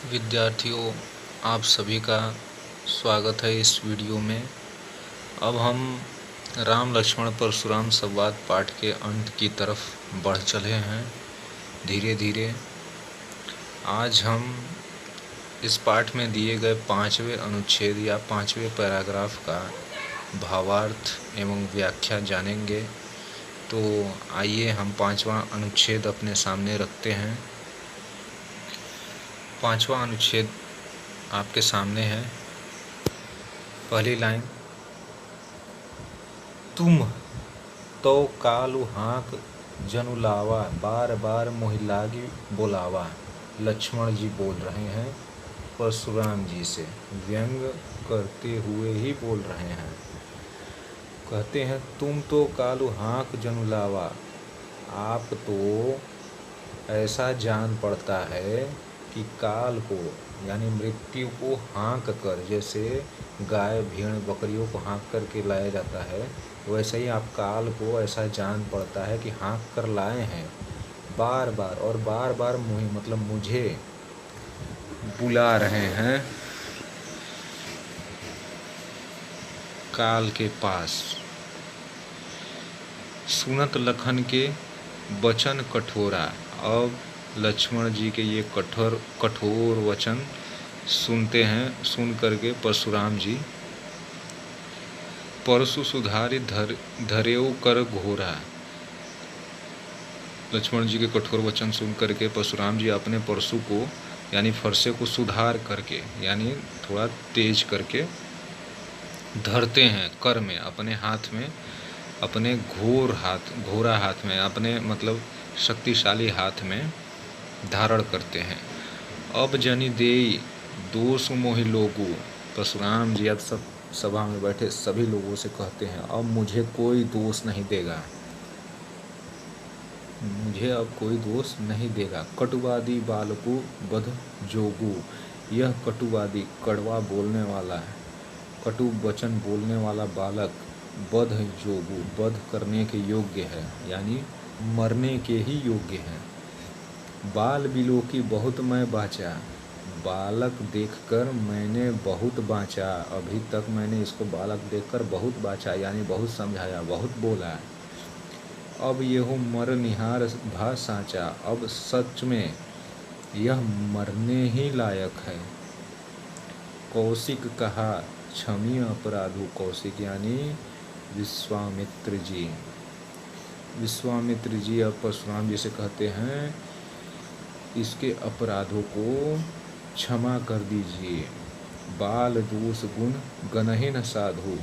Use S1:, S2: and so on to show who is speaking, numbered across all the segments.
S1: विद्यार्थियों, आप सभी का स्वागत है इस वीडियो में। अब हम राम लक्ष्मण परशुराम संवाद पाठ के अंत की तरफ बढ़ चले हैं धीरे धीरे। आज हम इस पाठ में दिए गए 5वें अनुच्छेद या 5वें पैराग्राफ का भावार्थ एवं व्याख्या जानेंगे। तो आइए हम 5वां अनुच्छेद अपने सामने रखते हैं। 5वां अनुच्छेद आपके सामने है। पहली लाइन, तुम तो कालु हाँक जनु लावा, बार बार मोहि लागी बोलावा। लक्ष्मण जी बोल रहे हैं परशुराम जी से, व्यंग करते हुए ही बोल रहे हैं। कहते हैं तुम तो कालु हाँक जनु लावा, आप तो ऐसा जान पड़ता है कि काल को यानी मृत्यु को हाँक कर, जैसे गाय भेड़ बकरियों को हाँक कर के लाया जाता है, वैसे ही आप काल को ऐसा जान पड़ता है कि हाँक कर लाए हैं बार बार, और बार बार मुझे मतलब मुझे बुला रहे हैं काल के पास। सुनत लखन के वचन कठोरा। अब लक्ष्मण जी के ये कठोर वचन सुनते हैं। सुन करके परशुराम जी, परशु सुधारी धरेऊ कर घोरा। लक्ष्मण जी के कठोर वचन सुन करके परशुराम जी अपने परशु को यानी फरसे को सुधार करके यानी थोड़ा तेज करके धरते हैं कर में, अपने हाथ में, अपने घोरा हाथ में, अपने मतलब शक्तिशाली हाथ में धारण करते हैं। अब जनि देई दोष मोहि लोगु। परशुराम जी अब सब सभा में बैठे सभी लोगों से कहते हैं, अब मुझे कोई दोष नहीं देगा, मुझे अब कोई दोष नहीं देगा। कटुवादी बालकु बध जोगु। यह कटुवादी कड़वा बोलने वाला है, कटु वचन बोलने वाला बालक बध जोगु, वध करने के योग्य है, यानी मरने के ही योग्य है। बाल बिलो की बहुत मैं बाँचा। बालक देखकर मैंने बहुत बाँचा, अभी तक मैंने इसको बालक देखकर बहुत बाँचा, यानी बहुत समझाया, बहुत बोला। अब यह मर निहार भा साँचा। अब सच में यह मरने ही लायक है। कौशिक कहा क्षमी अपराधु। कौशिक यानी विश्वामित्र जी। विश्वामित्र जी अब परशुराम जी से कहते हैं, इसके अपराधों को क्षमा कर दीजिए। बाल दोष गुण गणहीन साधु।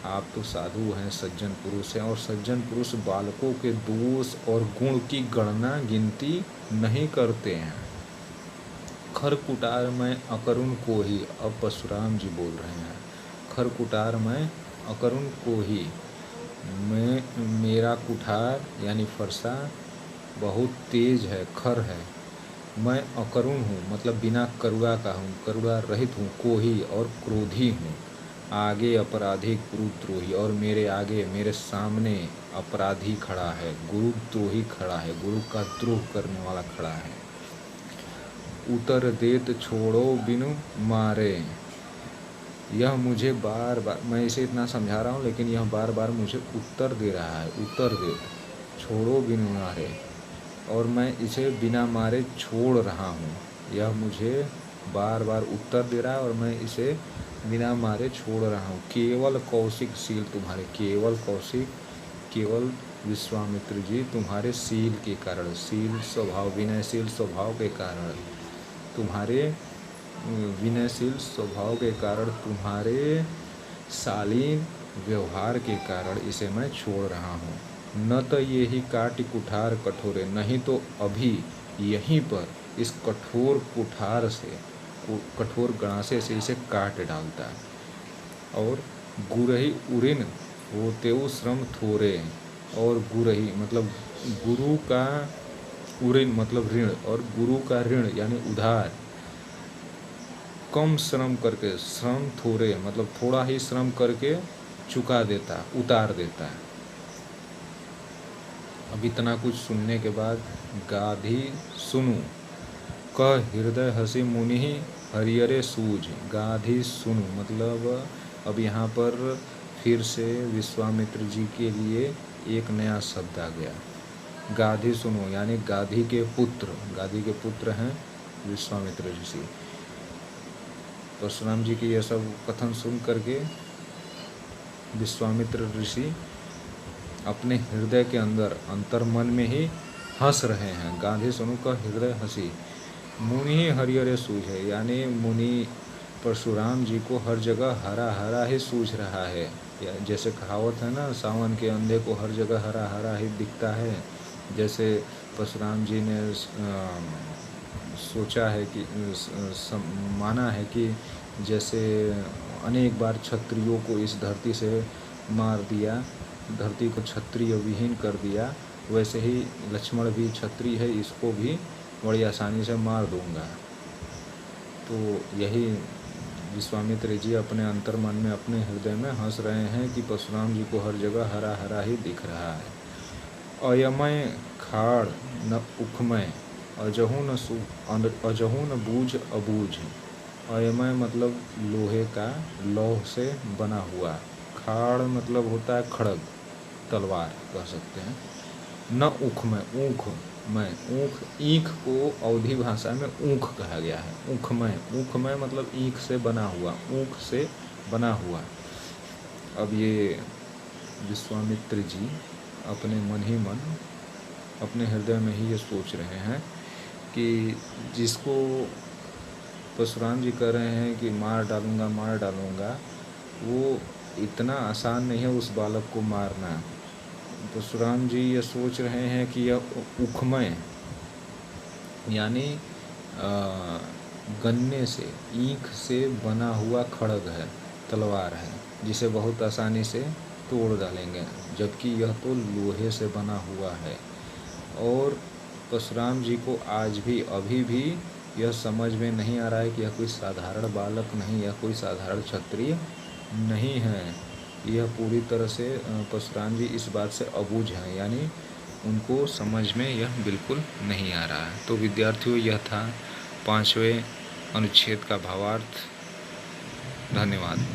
S1: आप तो साधु हैं, सज्जन पुरुष हैं, और सज्जन पुरुष बालकों के दोष और गुण की गणना गिनती नहीं करते हैं। खरकुटार में अकरुण को ही। अब परशुराम जी बोल रहे हैं, खरकुटार में अकरुण को ही, मेरा कुठार यानी फरसा बहुत तेज है, खर है। मैं अकरुण हूँ मतलब बिना करुणा का हूँ, करुणा रहित हूँ, कोही और क्रोधी हूँ। आगे अपराधी गुरुद्रोही, और मेरे आगे मेरे सामने अपराधी खड़ा है, गुरुद्रोही खड़ा है, गुरु का द्रोह करने वाला खड़ा है। उतर देत छोड़ो बिनु मारे। यह मुझे बार बार, मैं इसे इतना समझा रहा हूँ लेकिन यह बार बार मुझे उत्तर दे रहा है। उतर देत छोड़ो बिनु मारे, और मैं इसे बिना मारे छोड़ रहा हूँ। यह मुझे बार बार उत्तर दे रहा है और मैं इसे बिना मारे छोड़ रहा हूँ। केवल कौशिक शील तुम्हारे, केवल कौशिक, केवल विश्वामित्र जी तुम्हारे शील के कारण, शील स्वभाव, विनयशील स्वभाव के कारण, तुम्हारे विनयशील स्वभाव के कारण, तुम्हारे शालीन व्यवहार के कारण इसे मैं छोड़ रहा हूँ। न तो ये ही काट कुठार कठोरे। नहीं तो अभी यहीं पर इस कठोर कुठार से, कठोर गणासे से इसे काट डालता। और गुरही उरिन होतेउ श्रम थोरे। और गुरही मतलब गुरु का, उरिन मतलब ऋण, और गुरु का ऋण यानी उधार कम श्रम करके, श्रम थोरे मतलब थोड़ा ही श्रम करके चुका देता, उतार देता। अब इतना कुछ सुनने के बाद गाधी सुनू, कह हृदय हसी मुनि हरियरे सूझ गाधी सुनु। मतलब अब यहाँ पर फिर से विश्वामित्र जी के लिए एक नया शब्द आ गया, गाधी सुनो, यानी गाधी के पुत्र हैं विश्वामित्र ऋषि। परशुराम जी की यह सब कथन सुन करके विश्वामित्र ऋषि अपने हृदय के अंदर अंतर्मन में ही हंस रहे हैं। गाधी सुनु का हृदय हंसी, मुनि ही हरिहरे सूझ है, यानी मुनि परशुराम जी को हर जगह हरा हरा ही सूझ रहा है। जैसे कहावत है ना, सावन के अंधे को हर जगह हरा हरा ही दिखता है। जैसे परशुराम जी ने सोचा है कि माना है कि जैसे अनेक बार क्षत्रियों को इस धरती से मार दिया, धरती को क्षत्रिय विहीन कर दिया, वैसे ही लक्ष्मण भी क्षत्रिय है, इसको भी बड़ी आसानी से मार दूंगा। तो यही विश्वामित्र जी अपने अंतर्मन में, अपने हृदय में हंस रहे हैं कि परशुराम जी को हर जगह हरा हरा ही दिख रहा है। अयमय खाड़ न उखमय, अजहू न बूझ अबूझ। अयमय मतलब लोहे का, लौह से बना हुआ। खाड़ मतलब होता है खड़ग, तलवार कह सकते हैं। न उखमय, ऊख में, ऊख, ईख को अवधी भाषा में ऊख कहा गया है। ऊखमय मतलब ईख से बना हुआ, ऊख से बना हुआ। अब ये विश्वामित्र जी अपने मन ही मन, अपने हृदय में ही ये सोच रहे हैं कि जिसको परशुराम जी कह रहे हैं कि मार डालूंगा, वो इतना आसान नहीं है उस बालक को मारना। परशुराम जी ये सोच रहे हैं कि यह उखमय यानी गन्ने से, ईख से बना हुआ खड़ग है, तलवार है, जिसे बहुत आसानी से तोड़ डालेंगे, जबकि यह तो लोहे से बना हुआ है। और परशुराम जी को आज भी, अभी भी यह समझ में नहीं आ रहा है कि यह कोई साधारण बालक नहीं, यह कोई साधारण क्षत्रिय नहीं है। यह पूरी तरह से परशुराम जी इस बात से अबूझ हैं, यानी उनको समझ में यह बिल्कुल नहीं आ रहा है। तो विद्यार्थियों, यह था 5वें अनुच्छेद का भावार्थ। धन्यवाद।